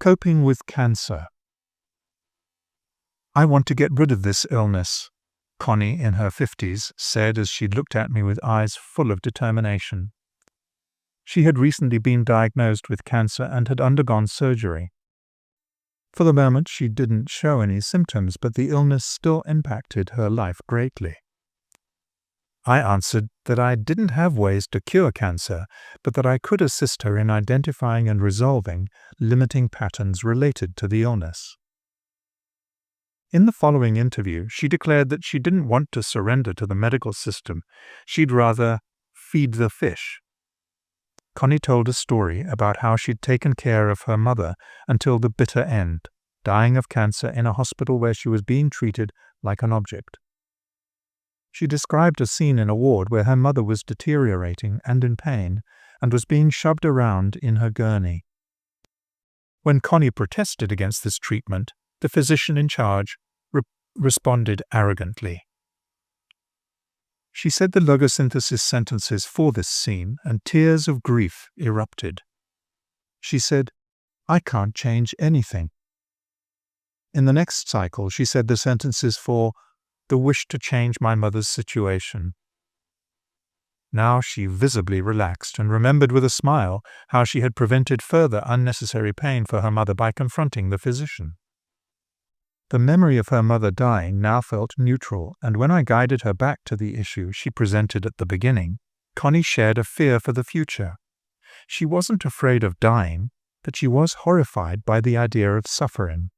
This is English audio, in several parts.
Coping with cancer. "I want to get rid of this illness," Connie, in her 50s, said as she looked at me with eyes full of determination. She had recently been diagnosed with cancer and had undergone surgery. For the moment, she didn't show any symptoms, but the illness still impacted her life greatly. I answered that I didn't have ways to cure cancer, but that I could assist her in identifying and resolving limiting patterns related to the illness. In the following interview, she declared that she didn't want to surrender to the medical system. She'd rather feed the fish. Connie told a story about how she'd taken care of her mother until the bitter end, dying of cancer in a hospital where she was being treated like an object. She described a scene in a ward where her mother was deteriorating and in pain and was being shoved around in her gurney. When Connie protested against this treatment, the physician in charge responded arrogantly. She said the logosynthesis sentences for this scene, and tears of grief erupted. She said, "I can't change anything." In the next cycle, she said the sentences for the wish to change my mother's situation. Now she visibly relaxed and remembered with a smile how she had prevented further unnecessary pain for her mother by confronting the physician. The memory of her mother dying now felt neutral, and when I guided her back to the issue she presented at the beginning, Connie shared a fear for the future. She wasn't afraid of dying, but she was horrified by the idea of suffering.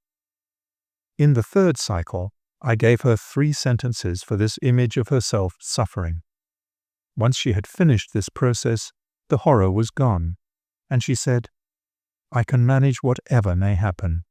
In the third cycle, I gave her 3 sentences for this image of herself suffering. Once she had finished this process, the horror was gone, and she said, "I can manage whatever may happen."